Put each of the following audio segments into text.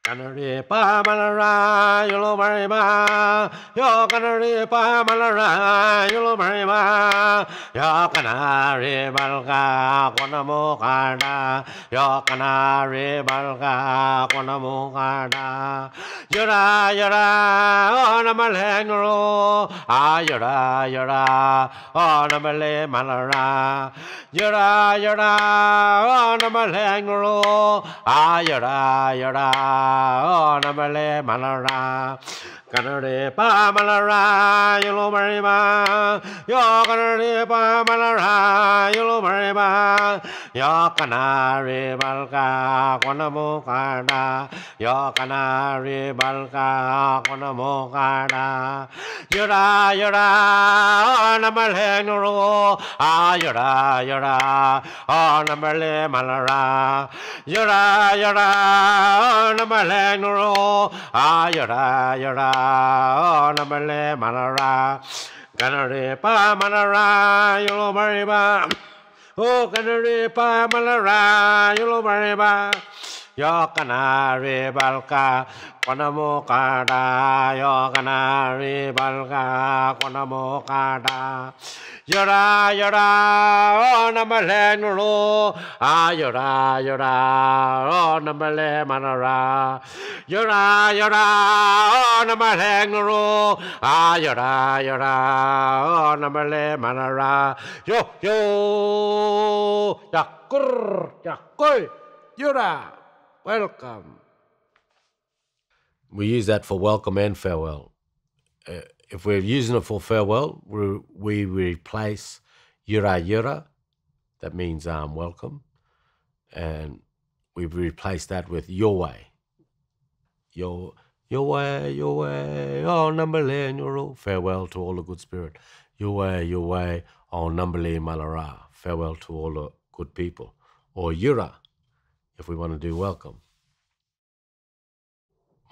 Canary pa malara, yolo mariba, yo canary pa malara, yolo mariba, yo canary balga, quanamocada, yo canary balga, quanamocada, yora, on a malengro, yora, on a male malara, yora, on a malengro, yora, oh, namale malara, canare pa malara, yolo mariba, yo canare pa malara, yolo mariba, yo canare balga, quanamocada, yo canare balga, quanamocada, yora, oh, namale noro, yora, oh, namale malara, yora, namale noro, yora, namale malara, canare pa malara, yolo mariba, oh, canare pa malara, yolo mariba, yo canare balka, quanamocada, yo canare balka, quanamocada. Yora, oh, namale noro, yora, oh, namale manara. Yora, oh, namale noro, yora, oh, namale manara. Yo, yakur, yora, welcome. We use that for welcome and farewell. If we're using it for farewell, we replace yura, that means welcome, and we replace that with your way. Your way, oh, Numbale, Nuru, farewell to all the good spirit. Your way, oh, Numbale, Malara, farewell to all the good people. Or Yura, if we want to do welcome.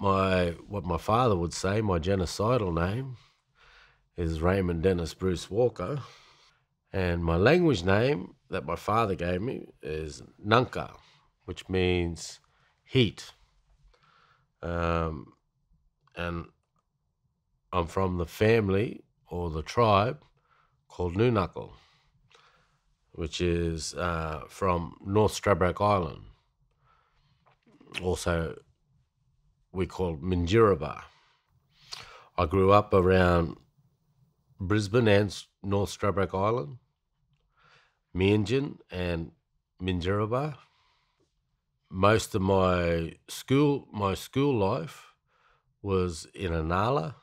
What my father would say, my genocidal name, is Raymond Dennis Bruce Walker, and my language name that my father gave me is Nunka, which means heat. And I'm from the family or the tribe called Nunukul, which is from North Stradbroke Island. Also, we call Minjirrabah. I grew up around Brisbane and North Stradbroke Island, Meanjin and Minjirrabah. Most of my school life was in a nala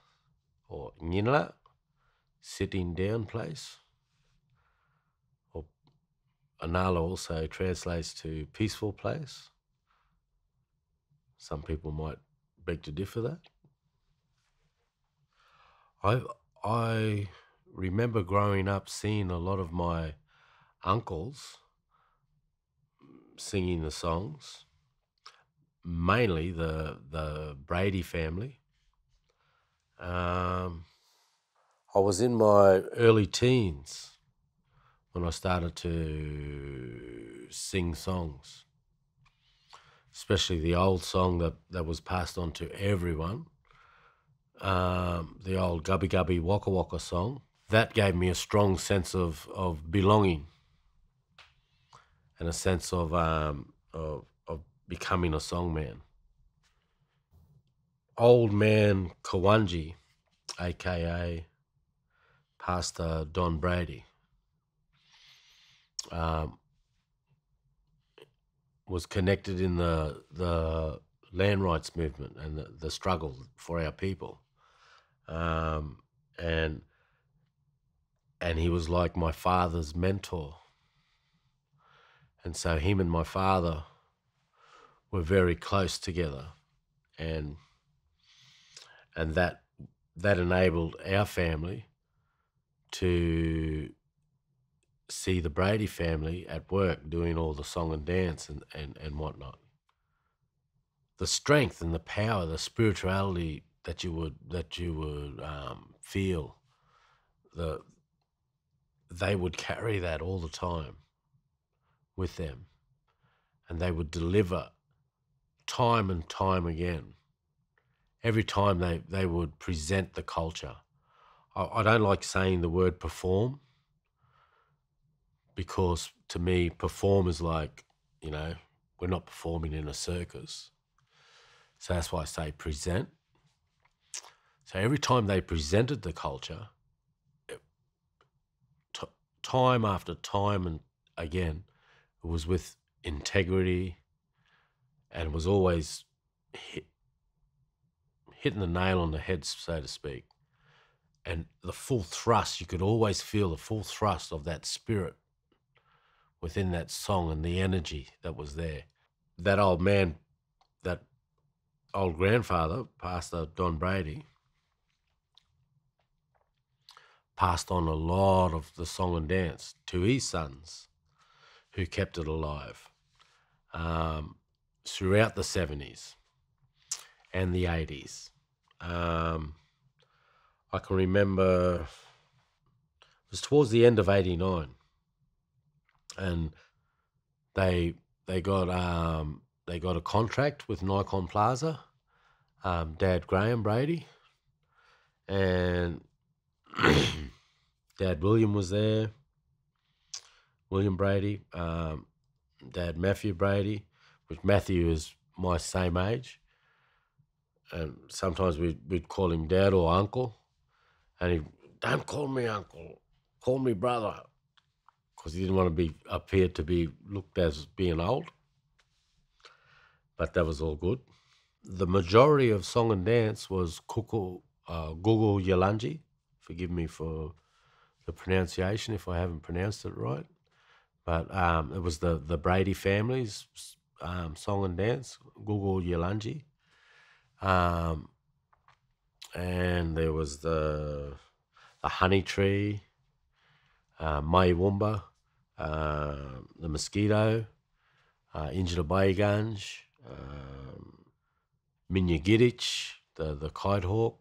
or Nyinla, sitting down place. Or a nala also translates to peaceful place. Some people might beg to differ that. I remember growing up seeing a lot of my uncles singing the songs, mainly the Brady family. I was in my early teens when I started to sing songs, especially the old song that was passed on to everyone, the old Gubby Gubby Waka Waka song. That gave me a strong sense of belonging and a sense of becoming a songman. Old Man Kawanji, aka Pastor Don Brady, was connected in the land rights movement and the struggle for our people, and he was like my father's mentor, and so him and my father were very close together, and that enabled our family to see the Brady family at work doing all the song and dance and whatnot. The strength and the power, the spirituality that you would feel. They would carry that all the time with them, and they would deliver time and time again. Every time they would present the culture. I don't like saying the word perform, because to me, perform is like, we're not performing in a circus. So that's why I say present. So every time they presented the culture, time after time and again, it was with integrity, and it was always hitting the nail on the head, so to speak. And the full thrust, you could always feel the full thrust of that spirit within that song and the energy that was there. That old man, that old grandfather, Pastor Don Brady, passed on a lot of the song and dance to his sons, who kept it alive throughout the 70s and the 80s. I can remember it was towards the end of 89, and they got a contract with Nikon Plaza, Dad Graham Brady, and Dad William was there, William Brady, Dad Matthew Brady, which Matthew is my same age, and sometimes we'd call him Dad or Uncle, and he, don't call me uncle, call me brother, because he didn't want to appear to be looked as being old. But that was all good. The majority of song and dance was Gugu Yalanji. Forgive me for the pronunciation if I haven't pronounced it right. But it was the Brady family's song and dance, Gugu Yalanji. And there was the honey tree, Mai Wumba, the mosquito, Injila Bayganj, Minya Gidich, the kite hawk,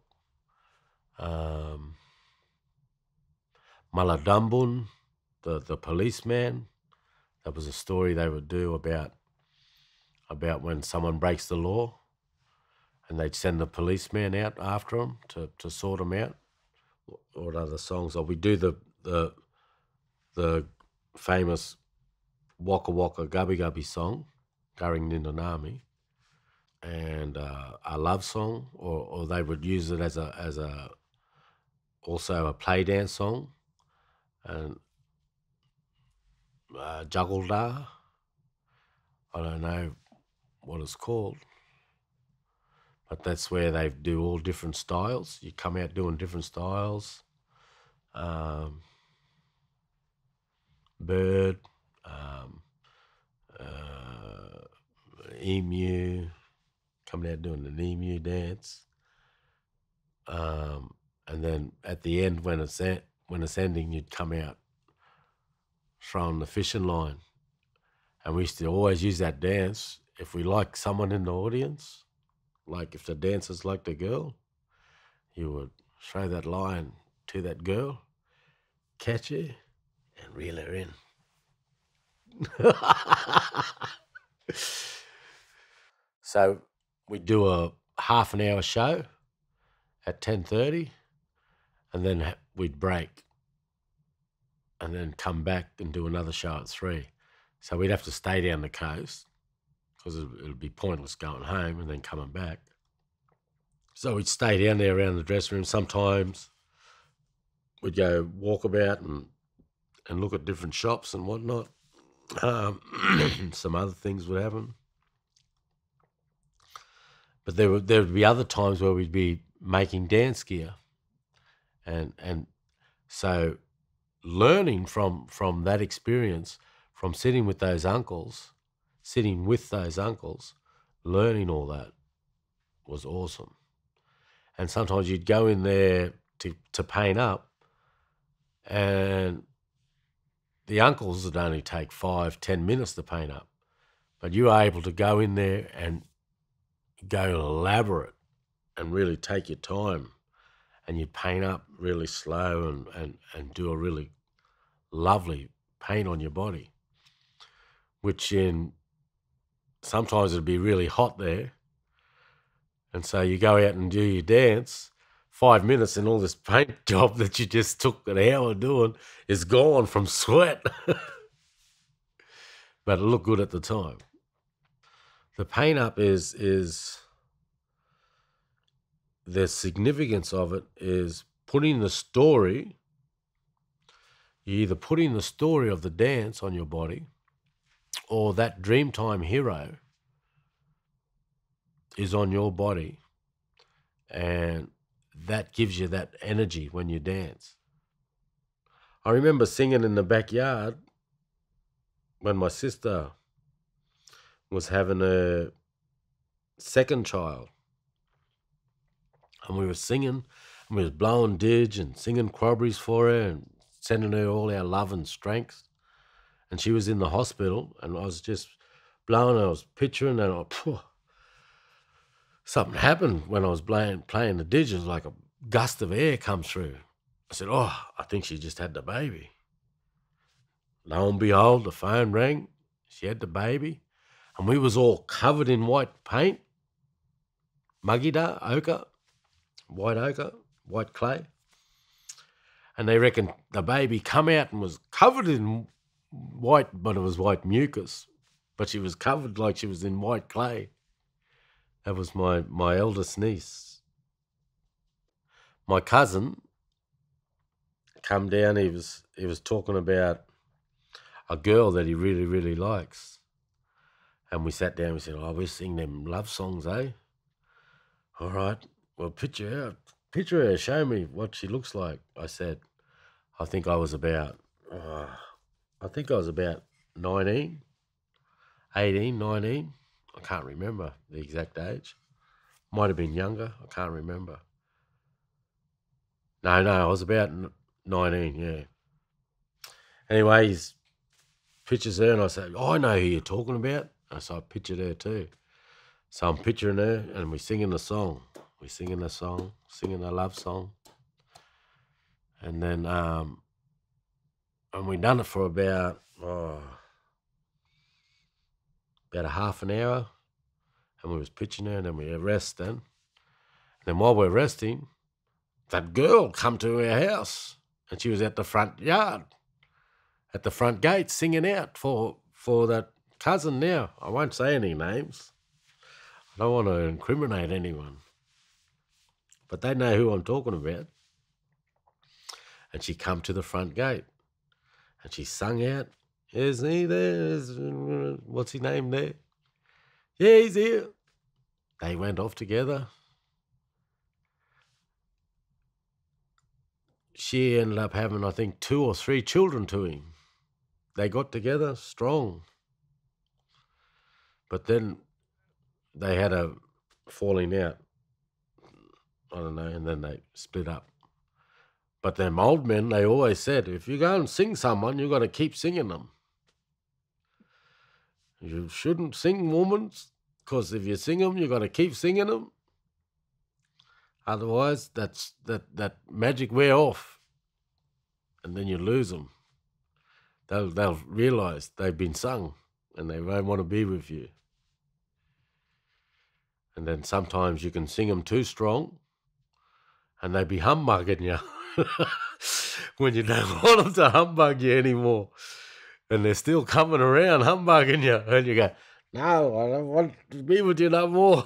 Maladambun, the policeman. That was a story they would do about when someone breaks the law, and they'd send the policeman out after them to sort them out. What other songs? We do the famous Waka Waka Gubby Gubby song, Garing Nindanami, and a love song, or they would use it as also a play dance song, and Juggledar. I don't know what it's called, but that's where they do all different styles. You come out doing different styles. Bird, emu, coming out doing an emu dance. And then at the end, when it's ending, you'd come out throwing the fishing line. And we used to always use that dance if we like someone in the audience, like if the dancers liked a girl, you would throw that line to that girl, catch her, and reel her in. So we'd do a half an hour show at 10:30, and then we'd break, and then come back and do another show at 3. So we'd have to stay down the coast, because it'd be pointless going home and then coming back. So we'd stay down there around the dressing room. Sometimes we'd go walk about and look at different shops and whatnot. Some other things would happen. But there would be other times where we'd be making dance gear. And so learning from that experience, from sitting with those uncles, learning all that was awesome. And sometimes you'd go in there to paint up, and the uncles would only take 5-10 minutes to paint up, but you were able to go in there and go elaborate and really take your time, and you paint up really slow and do a really lovely paint on your body, which in sometimes it'd be really hot there. And so you go out and do your dance, 5 minutes, and all this paint job that you just took an hour doing is gone from sweat. But it looked good at the time. The paint up is the significance of it is putting the story. You're either putting the story of the dance on your body, or that Dreamtime hero is on your body, and that gives you that energy when you dance. I remember singing in the backyard when my sister was having a second child, and we were singing, and we was blowing didge and singing Quabberies for her and sending her all our love and strength. And she was in the hospital, and I was just blowing, I was picturing, and something happened when I was playing the didge. It was like a gust of air comes through. I said, I think she just had the baby. Lo and behold, the phone rang. She had the baby, and we was all covered in white paint, mugida, ochre, white clay. And they reckon the baby come out and was covered in white, but it was white mucus. But she was covered like she was in white clay. That was my eldest niece. My cousin come down, he was talking about a girl that he really, really likes. And we sat down, we said, we sing them love songs, eh? All right, well, picture her, show me what she looks like. I said, I think I was about 19, 18, 19. I can't remember the exact age. Might have been younger, I can't remember. No, I was about 19, yeah. Anyway, he pictures her, and I said, I know who you're talking about. And so I pictured her too. So I'm picturing her, and we're singing the song. We're singing the song, singing the love song. And then, and we done it for about a half an hour, and we was pitching her, and then we rest then. And then while we're resting, that girl come to our house, and she was at the front yard, at the front gate, singing out for that cousin now. I won't say any names. I don't want to incriminate anyone. But they know who I'm talking about. And she come to the front gate, and she sung out, is he there? What's his name there? Yeah, he's here. They went off together. She ended up having, I think, 2 or 3 children to him. They got together strong. But then they had a falling out. I don't know, and then they split up. But them old men, they always said, if you go and sing someone, you've got to keep singing them. You shouldn't sing women, because if you sing them, you've got to keep singing them. Otherwise, that magic wear off, and then you lose them. They'll realise they've been sung, and they won't want to be with you. And then sometimes you can sing them too strong, and they be humbugging you when you don't want them to humbug you anymore. And they're still coming around humbugging you, and you go, no, I don't want to be with you no more.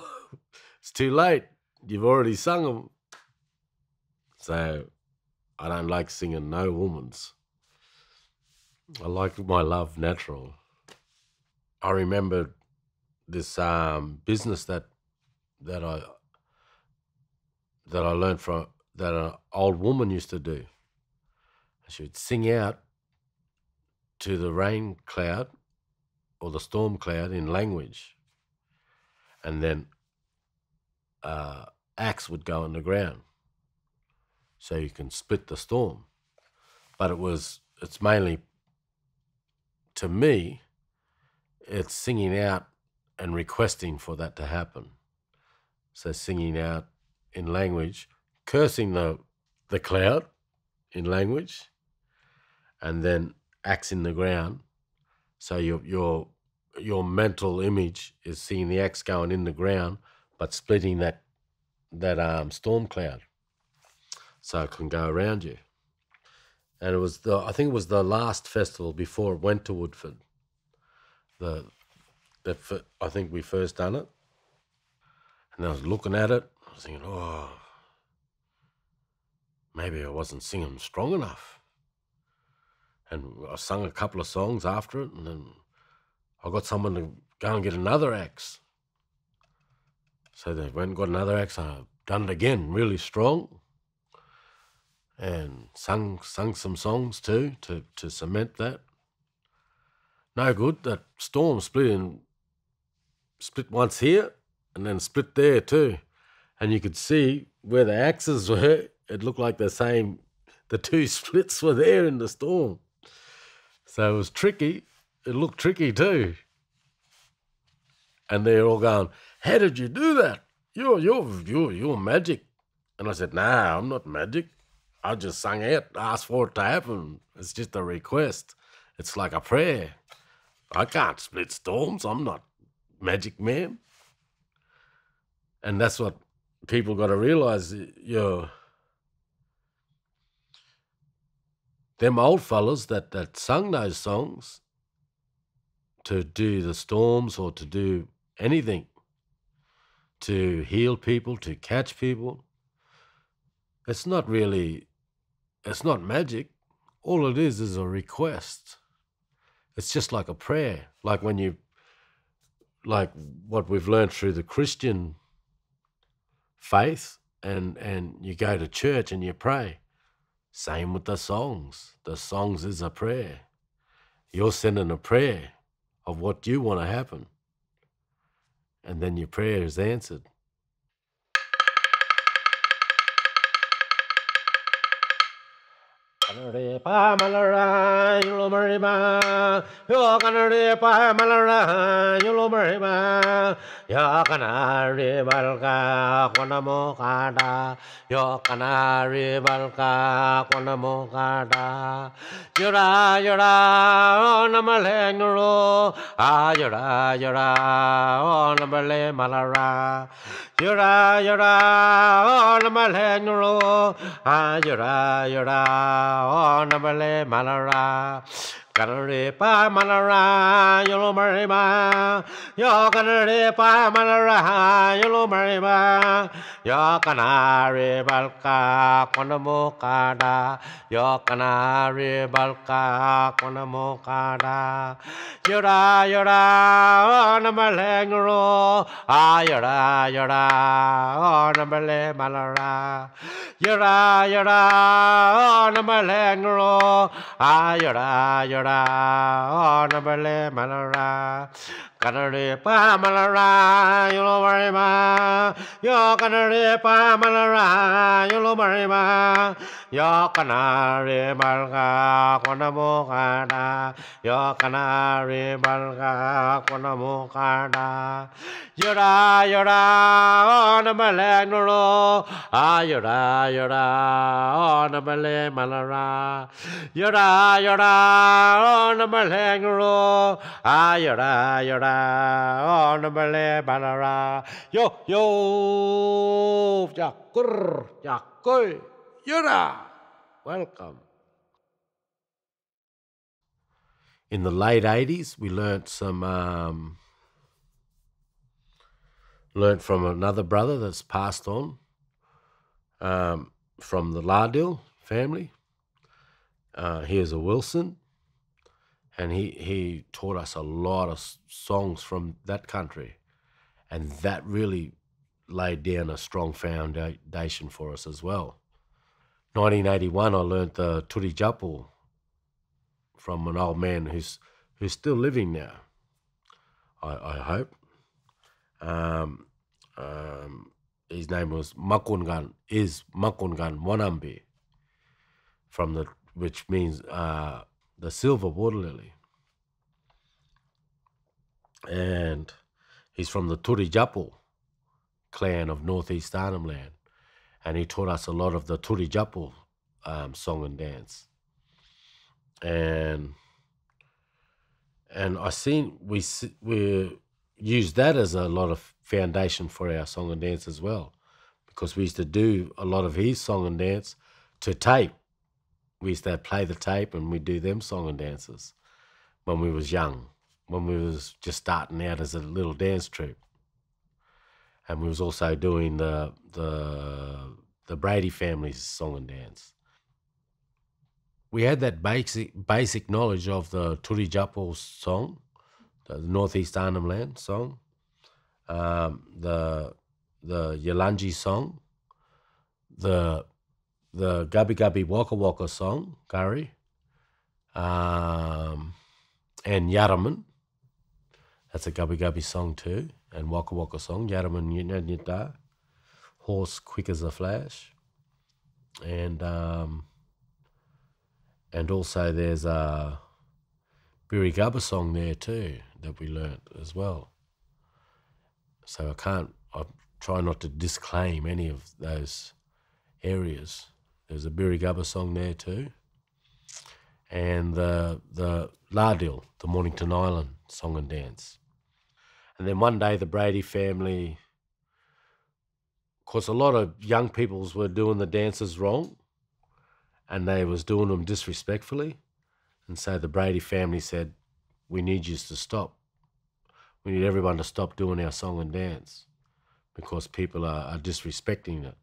It's too late. You've already sung them. So I don't like singing no woman's. I like my love natural. I remember this business that I learned from, that an old woman used to do. She would sing out to the rain cloud or the storm cloud in language, and then axe would go on the ground so you can split the storm. But it's mainly, to me, it's singing out and requesting for that to happen. So singing out in language, cursing the cloud in language, and then axe in the ground. So your mental image is seeing the axe going in the ground, but splitting that storm cloud, so it can go around you. And I think it was the last festival before it went to Woodford. I think we first done it, and I was looking at it. I was thinking, oh, maybe I wasn't singing strong enough. And I sung a couple of songs after it, and then I got someone to go and get another axe. So they went and got another axe, and I've done it again, really strong, and sung some songs too to cement that. No good. That storm split once here and then split there too. And you could see where the axes were. It looked like the two splits were there in the storm. So it was tricky. It looked tricky too. And they're all going, "How did you do that? You're magic." And I said, "Nah, I'm not magic. I just sang it, asked for it to happen. It's just a request. It's like a prayer. I can't split storms. I'm not magic man." And that's what people got to realize. Them old fellas that sung those songs to do the storms or to do anything, to heal people, to catch people, it's not magic. All it is a request. It's just like a prayer, like like what we've learned through the Christian faith, and you go to church and you pray. Same with the songs. The songs is a prayer. You're sending a prayer of what you want to happen, and then your prayer is answered. Kanare pa malara yulo mariba yo kanare pa malara yulo mariba ya kanare balka konamo kada yo kanare balka konamo kada yura namale nguro yura namale malara yura namale nguro yura namale malara kanare pa malara yolo mariba yo kanare pa malara yolo mariba yo kanare balka konamo kada yo kanare balka konamo kada yura namale nguro yura namale malara yura namale nguro yura namale malara kanare pa malara yolo mariba yo kanare pa malara yolo mariba yo kanare balka konamo kada yo kanare balka konamo kada yura namale nguro yura namale malara yura namale nguro yura namale malara yo jakur yura. Welcome. In the late 80s, we learnt from another brother that's passed on, from the Lardil family. He is a Wilson, and he taught us a lot of songs from that country, and that really laid down a strong foundation for us as well. 1981, I learnt the Turi Japu from an old man who's still living now, I hope. His name was Makungan Wanambi, which means the silver water lily. And he's from the Turi Japu clan of North East Arnhem Land. and he taught us a lot of the Turijapu song and dance. And I seen we use that as a lot of foundation for our song and dance as well, because we used to do a lot of his song and dance to tape. We used to play the tape and we'd do them song and dances when we was young, when we was just starting out as a little dance troupe. And we was also doing the Brady family's song and dance. We had that basic knowledge of the Turijapu song, the North East Arnhem Land song, the Yalanji song, the Gubby Gubby Waka Waka song, Gurry, and Yaraman. That's a Gubby Gubby song too, and Waka Waka song, Yaraman Yita, Horse Quick as a Flash, and also there's a Birigubba song there too that we learnt as well. So I try not to disclaim any of those areas. There's a Birigubba song there too. And the Lardil, the Mornington Island song and dance. And then one day the Brady family, of course a lot of young peoples were doing the dances wrong and they was doing them disrespectfully. And so the Brady family said, we need you to stop. We need everyone to stop doing our song and dance because people are disrespecting it.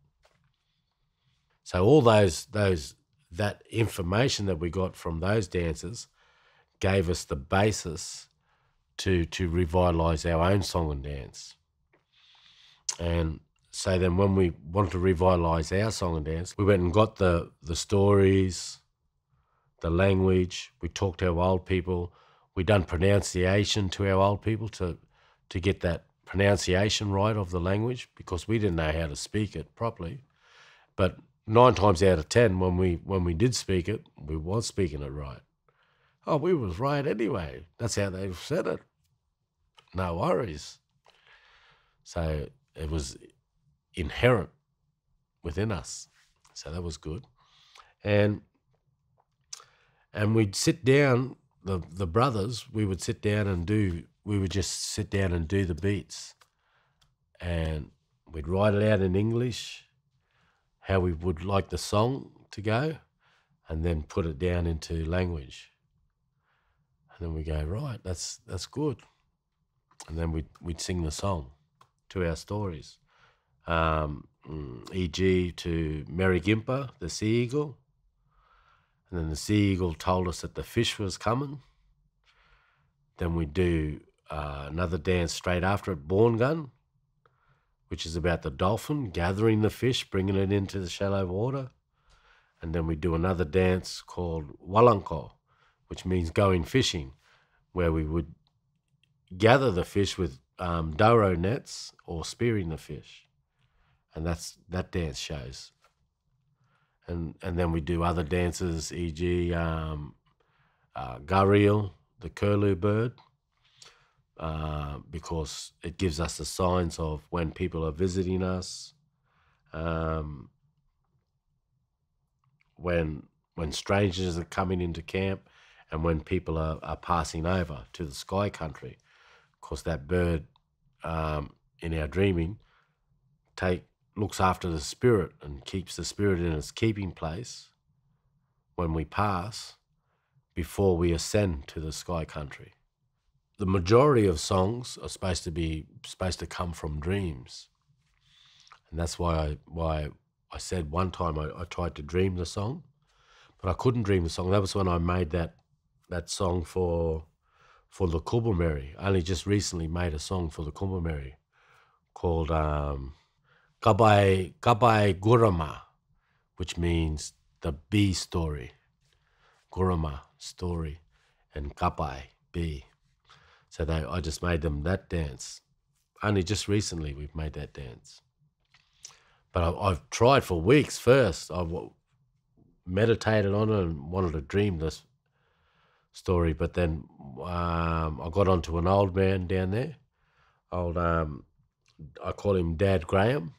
So all that information that we got from those dancers gave us the basis to revitalise our own song and dance. And so then when we wanted to revitalise our song and dance, we went and got the stories, the language, we talked to our old people, we done pronunciation to our old people to get that pronunciation right of the language because we didn't know how to speak it properly. But 9 times out of 10, when we did speak it, we was speaking it right. Oh, we was right anyway. That's how they said it. No worries. So it was inherent within us. So that was good. And we'd sit down, the brothers, we would sit down and we would just sit down and do the beats. And we'd write it out in English, how we would like the song to go, and then put it down into language. And then we go, right, that's good. And then we'd sing the song to our stories. E.g. to Mary Gimpa, the sea eagle. And then the sea eagle told us that the fish was coming. Then we do another dance straight after it, Born Gun, which is about the dolphin gathering the fish, bringing it into the shallow water. And then we do another dance called Walanko, which means going fishing, where we would gather the fish with doro nets or spearing the fish. And that dance shows. And then we do other dances, e.g. Gariel, the curlew bird, because it gives us the signs of when people are visiting us, when strangers are coming into camp, and when people are passing over to the sky country. Of course, that bird in our dreaming looks after the spirit and keeps the spirit in its keeping place when we pass before we ascend to the sky country. The majority of songs are supposed to come from dreams. And that's why I said one time I tried to dream the song, but I couldn't dream the song. That was when I made that song for the Kubumeri. I only just recently made a song for the Kubumeri called Kabai Gurama, which means the bee story. Gurama, story, and Kabai, bee. So I just made them that dance. Only just recently we've made that dance. But I've tried for weeks first. I've meditated on it and wanted to dream this story, but then I got onto an old man down there. I call him Dad Graham.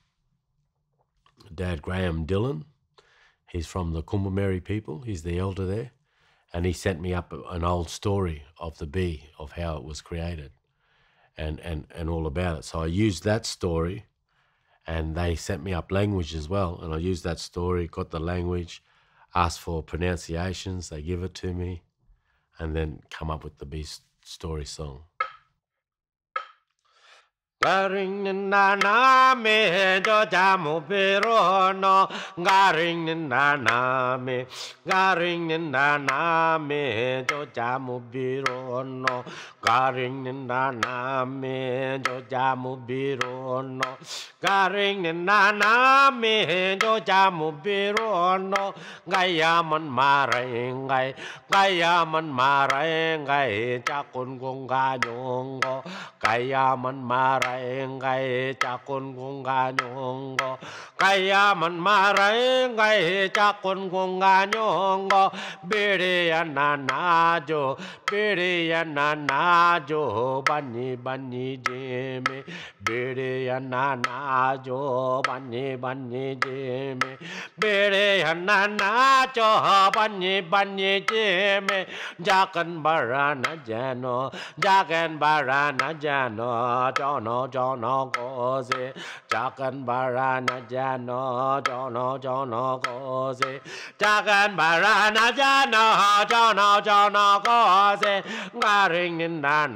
Dad Graham Dillon. He's from the Kumameri people. He's the elder there. And he sent me up an old story of the bee, of how it was created and all about it. So I used that story, and they sent me up language as well. And I used that story, got the language, asked for pronunciations. They give it to me, and then come up with the bee story song. Garing na na me jo jamu pero no garing na na me garing na na me jo jamu pero no garing na na me jo jamu pero no garing na na me jo jamu pero no gaya man marai gaya man marai gai cha kun gong ga nyong gaya man marai ngai cha con gung ga nyong go kaya man marai ngai cha con gung ga nyong go bere na jo bani bani je me bere na jo bani je me bere na jo bani je me jakan barana jano jono jono goze jagan barana jano jono goze jagan barana jano jono goze garing na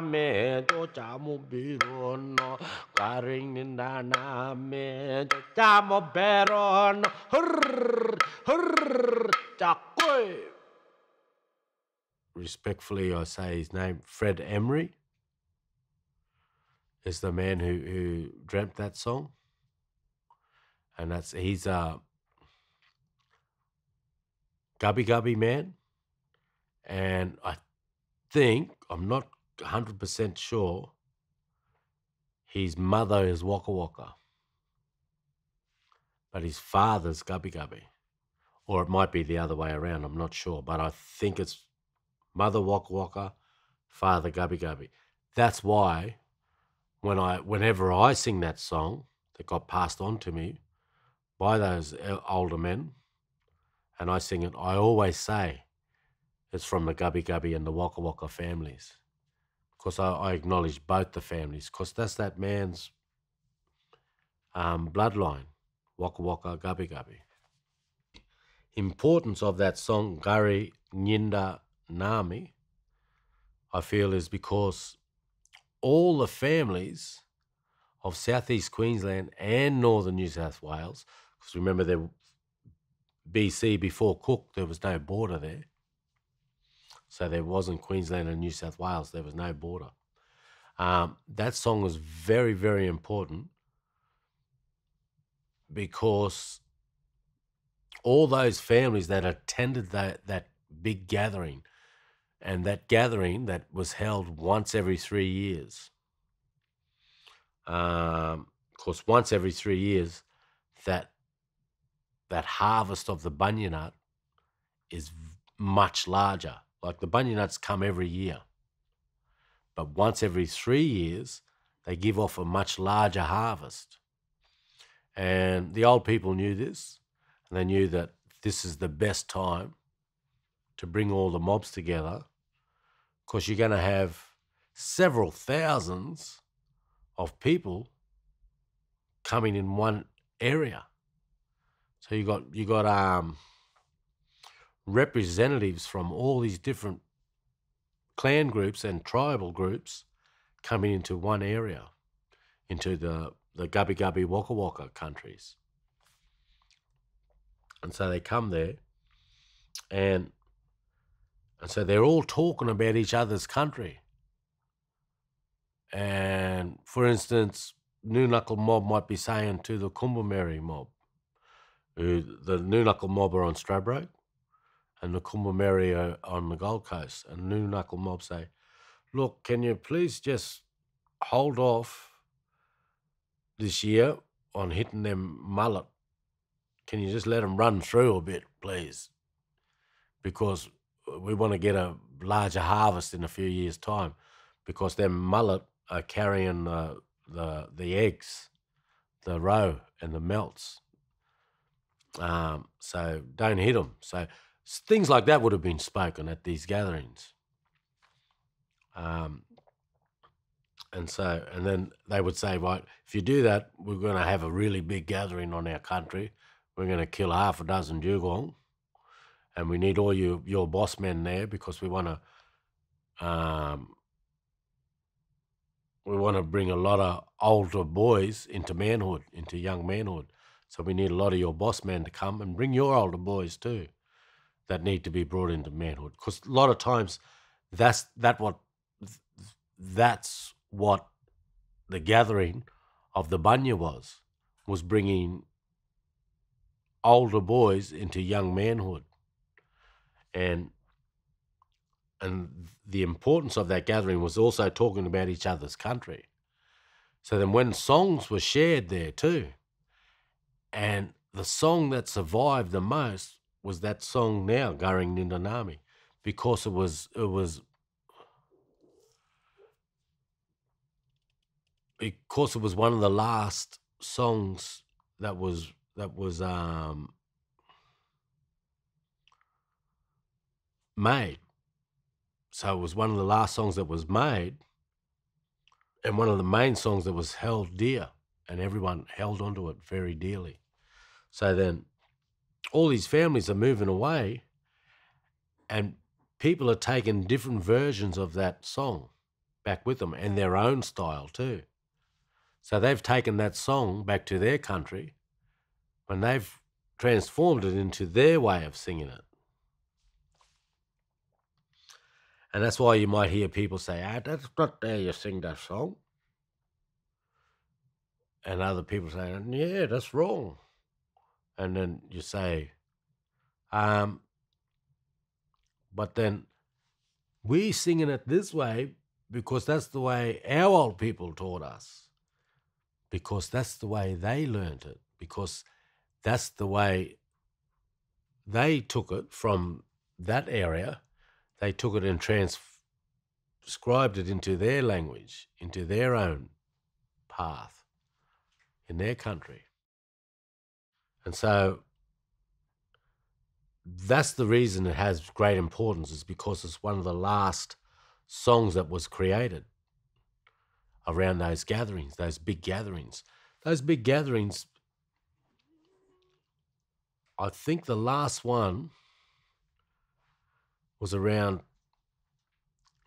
me do jamu birono garing na me do jamu birono hurr takoi. Respectfully, I say his name, Fred Emery, is the man who dreamt that song. And he's a Gubby Gubby man. And I think, I'm not 100% sure, his mother is Waka Waka. But his father's Gubby Gubby. Or it might be the other way around, I'm not sure. But I think it's mother Waka Waka, father Gubby Gubby. That's why whenever I sing that song that got passed on to me by those older men, and I sing it, I always say it's from the Gubby Gubby and the Waka Waka families, because I acknowledge both the families, because that's that man's bloodline, Waka Waka, Gubby Gubby. Importance of that song, Gari Nyinda Nami, I feel, is because all the families of South East Queensland and northern New South Wales, because remember, BC, before Cook, there was no border there. So there wasn't Queensland and New South Wales. There was no border. That song was very, very important because all those families that attended that big gathering, and that gathering that was held once every 3 years. Of course, once every 3 years, that harvest of the bunya nut is much larger. Like the bunya nuts come every year, but once every 3 years, they give off a much larger harvest. And the old people knew this, and they knew that this is the best time to bring all the mobs together, because you're going to have several thousands of people coming in one area. So you got representatives from all these different clan groups and tribal groups coming into one area, into the Gubby Gubby Waka Waka countries. And so they come there, and so they're all talking about each other's country. And for instance, Nunukul mob might be saying to the Kumameri mob, the Nunukul mob are on Stradbroke and the Kumameri are on the Gold Coast. And Nunukul mob say, look, can you please just hold off this year on hitting them mullet? Can you just let them run through a bit, please? Because we want to get a larger harvest in a few years' time, because them mullet are carrying the eggs the roe and the melts. So don't hit them. So things like that would have been spoken at these gatherings. And then they would say, right, if you do that, we're going to have a really big gathering on our country. We're going to kill half a dozen dugong, and we need all your boss men there because we want to bring a lot of older boys into manhood, into young manhood. So we need a lot of your boss men to come and bring your older boys too that need to be brought into manhood. Because a lot of times that's what the gathering of the Bunya was bringing older boys into young manhood. And the importance of that gathering was also talking about each other's country. So then when songs were shared there too, and the song that survived the most was that song now, Garing Nindanami, because it was one of the last songs that was made. So it was one of the last songs that was made, and one of the main songs that was held dear, and everyone held onto it very dearly. So then all these families are moving away, and people are taking different versions of that song back with them, and their own style too. So they've taken that song back to their country, and they've transformed it into their way of singing it. And that's why you might hear people say, that's not how you sing that song. And other people say, yeah, that's wrong. And then you say, but then we singing it this way because that's the way our old people taught us, because that's the way they learned it, because that's the way they took it from that area. They took it and transcribed it into their language, into their own path in their country. And so that's the reason it has great importance, is because it's one of the last songs that was created around those gatherings, those big gatherings. Those big gatherings, I think the last one was around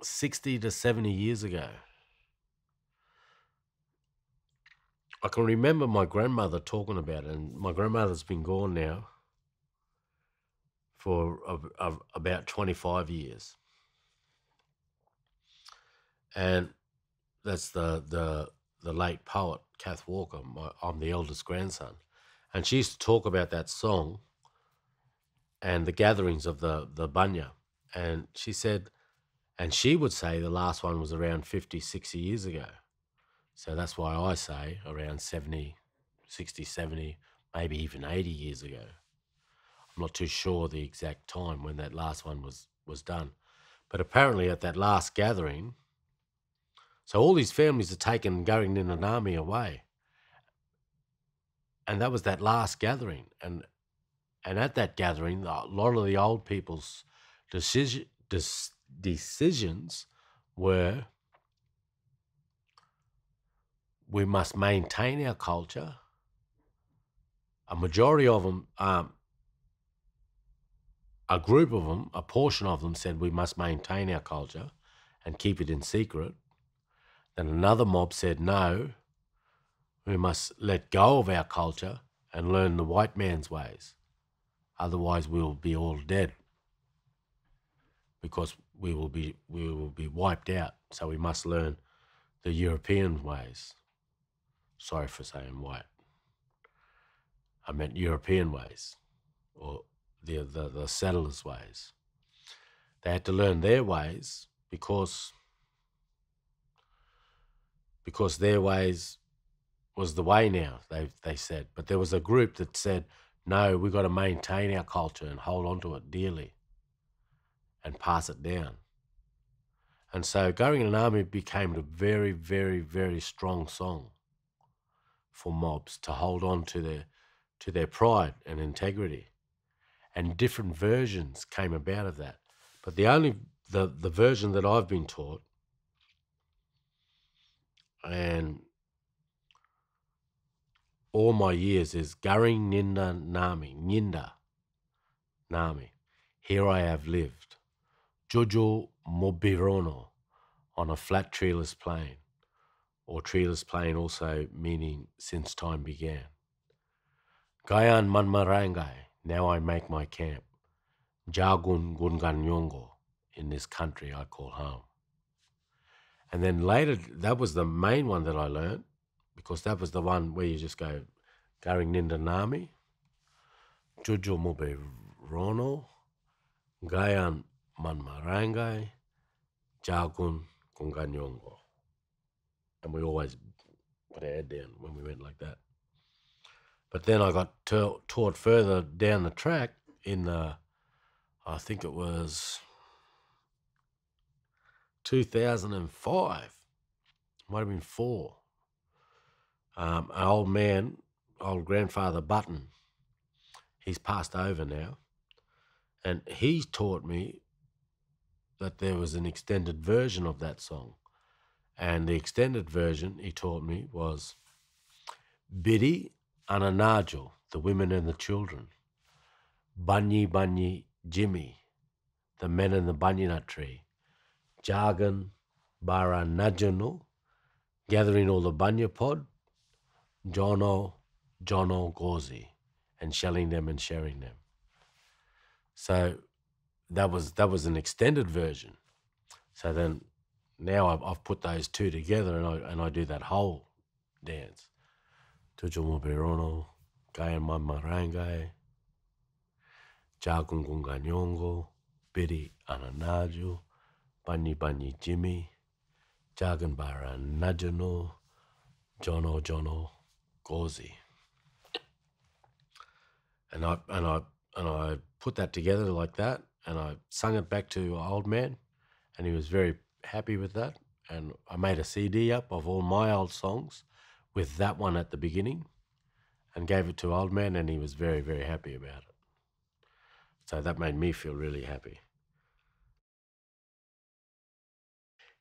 60 to 70 years ago. I can remember my grandmother talking about it, and my grandmother's been gone now for about 25 years. And that's the late poet, Kath Walker. I'm the eldest grandson. And she used to talk about that song and the gatherings of the Bunya. And she said, and she would say the last one was around 50, 60 years ago. So that's why I say around 70, 60, 70, maybe even 80 years ago. I'm not too sure the exact time when that last one was done. But apparently at that last gathering, so all these families are taken going in an army away. And that was that last gathering. And at that gathering, a lot of the old people's decisions were, we must maintain our culture. A majority of them, a group of them, a portion of them said we must maintain our culture and keep it in secret. Then another mob said, no, we must let go of our culture and learn the white man's ways. Otherwise we'll be all dead, because we will be wiped out. So we must learn the European ways. Sorry for saying white. I meant European ways, or the settlers' ways. They had to learn their ways because their ways was the way now, they said. But there was a group that said, no, we've got to maintain our culture and hold on to it dearly and pass it down. And so Going in an Army became a very, very, very strong song for mobs to hold on to their pride and integrity. And different versions came about of that. But the version that I've been taught, and all my years, is Garing Ninda Nami, Ninda Nami. Here I have lived. Jojo Mobirono, on a flat treeless plain, or treeless plain also meaning since time began. Gayan Manmarangai, now I make my camp. Jagun Gunganyongo, in this country I call home. And then later, that was the main one that I learned, because that was the one where you just go, Garing Ninda Nami, Jojo Mobe Rono, Gayan Manmarangai, Jagun Gunganyongo. And we always put our head down when we went like that. But then I got taught further down the track in I think it was 2005, might have been 4. An old man, old grandfather Button, he's passed over now, and he taught me that there was an extended version of that song. And the extended version he taught me was Biddy Ananajo, the women and the children. Bunyi Bunyi Jimmy, the men in the bunyana tree. Jargon Bara Najano, gathering all the bunya pod. Jono Gozi, and shelling them and sharing them. So that was an extended version. So then now I've put those two together, and I do that whole dance. Tujumo Berono, Gayan Mamarangai, Jagungunganyongo, Bidi Ananaju, Banyi Banyi Jimmy, Jagan Bara Najano, Jono Gozi. And I put that together like that, and I sung it back to old man, and he was very happy with that. And I made a CD up of all my old songs with that one at the beginning, and gave it to old man, and he was very, very happy about it. So that made me feel really happy.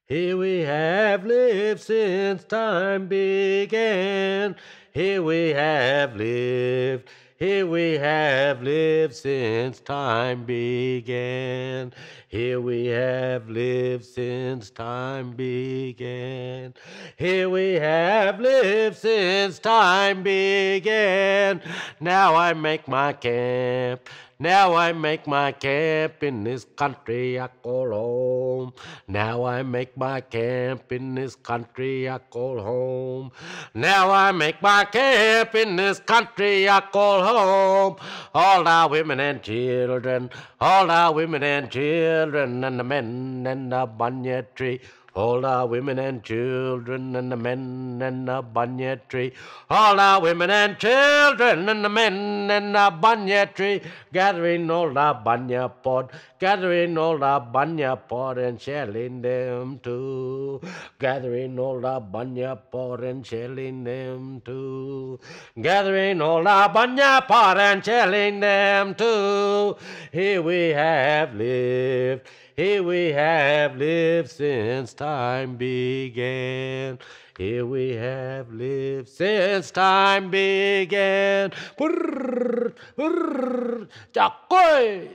Here we have lived since time began. Here we have lived. Here we have lived since time began. Here we have lived since time began. Here we have lived since time began. Now I make my camp. Now I make my camp in this country I call home. Now I make my camp in this country I call home. Now I make my camp in this country I call home. All our women and children, all our women and children, and the men and the bunya tree. All our women and children and the men and the bunya tree. All our women and children and the men and the bunya tree. Gathering all the bunya pod, gathering all the bunya pod and shelling them too. Gathering all the bunya pod and shelling them too. Gathering all the bunya pod and shelling them too. Here we have lived. Here we have lived since time began. Here we have lived since time began. Brrr, brrr, Jakoy,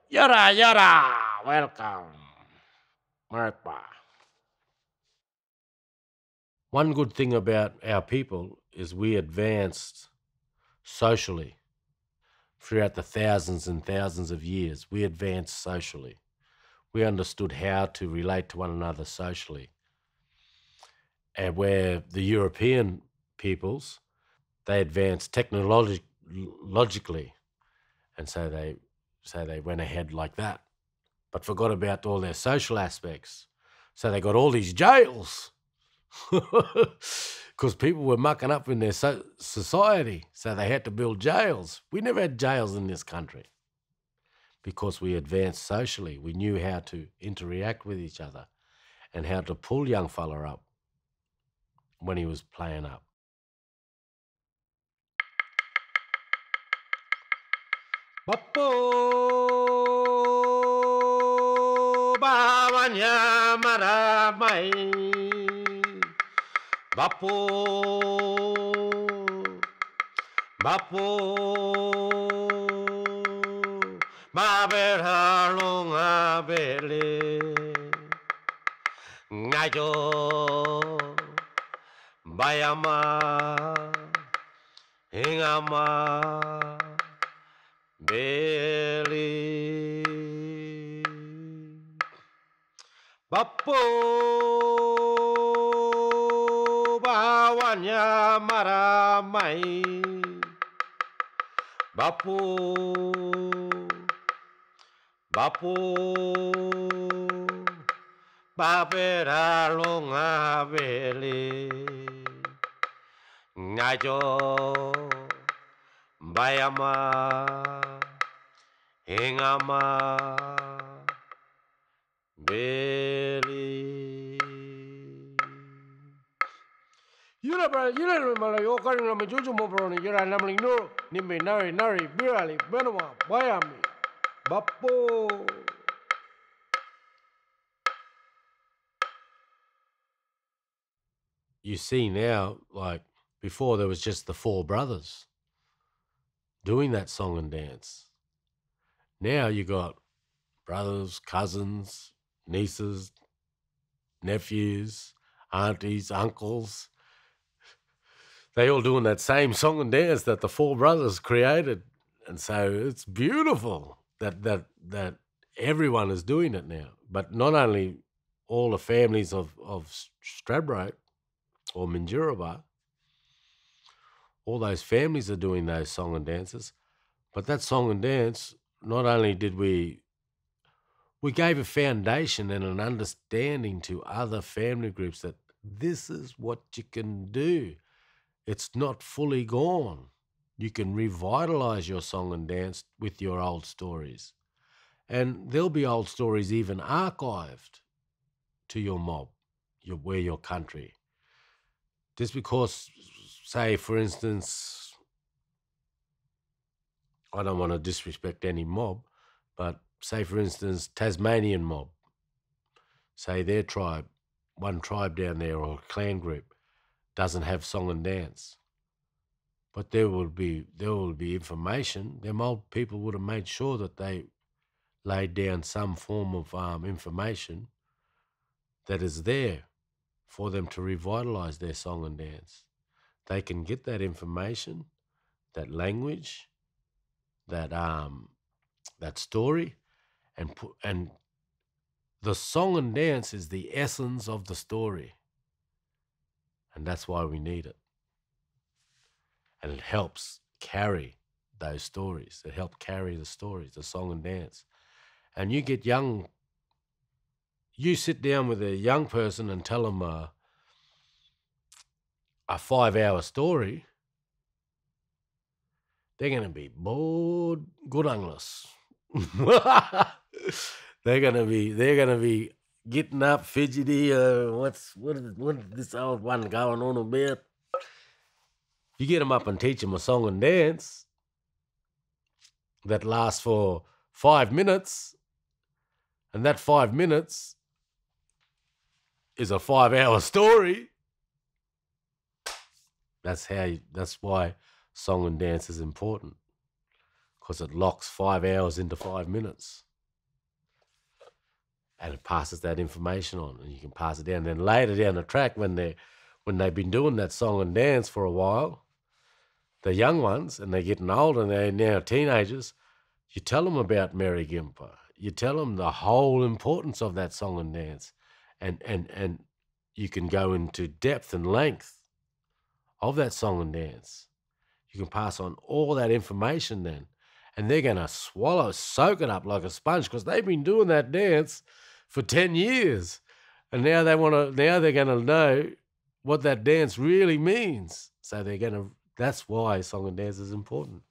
yara yara. Welcome, Marpa. One good thing about our people is we advanced socially throughout the thousands and thousands of years. We advanced socially. We understood how to relate to one another socially. And where the European peoples, they advanced technologically, and so they went ahead like that, but forgot about all their social aspects. So they got all these jails because people were mucking up in their society, so they had to build jails. We never had jails in this country, because we advanced socially. We knew how to interact with each other and how to pull young fella up when he was playing up. Bapo bawanya maramai. Bapo Bapo maberhalong abele ngayo bayama hingama beli Bapo bawanya maramai. Bapo baberhalong abele ngayo bayama hingama beli. Yura mala yo karing na majuju mo bro ni yura namling no nimbe nari birali benwa bayami Bapo. You see now, like before, there was just the four brothers doing that song and dance. Now you got brothers, cousins, nieces, nephews, aunties, uncles. They all doing that same song and dance that the four brothers created. And so it's beautiful that everyone is doing it now. But not only all the families of Stradbroke or Minjuraba, all those families are doing those song and dances. But that song and dance, not only did we gave a foundation and an understanding to other family groups that this is what you can do. It's not fully gone. You can revitalize your song and dance with your old stories. And there'll be old stories even archived to your mob, your country. Just because, say, for instance, I don't want to disrespect any mob, but say, for instance, Tasmanian mob, say their tribe, one tribe down there or a clan group doesn't have song and dance. But there will be information. Them old people would have made sure that they laid down some form of information that is there for them to revitalize their song and dance. They can get that information, that language, that story, and the song and dance is the essence of the story. And that's why we need it. And it helps carry those stories. It helps carry the stories, the song and dance. And you sit down with a young person and tell them a 5-hour story, they're going to be bored, guranglas. They're going to be getting up, fidgety. What is this old one going on about? You get them up and teach them a song and dance that lasts for 5 minutes, and that 5 minutes is a 5-hour story. That's why song and dance is important, because it locks 5 hours into 5 minutes. And it passes that information on, and you can pass it down. Then later down the track, when they've been doing that song and dance for a while, the young ones, and they're getting older, and they're now teenagers, you tell them about Mary Gimpa. You tell them the whole importance of that song and dance, and you can go into depth and length of that song and dance. You can pass on all that information then, and they're going to soak it up like a sponge, because they've been doing that dance for 10 years. And now they're going to know what that dance really means. So that's why song and dance is important.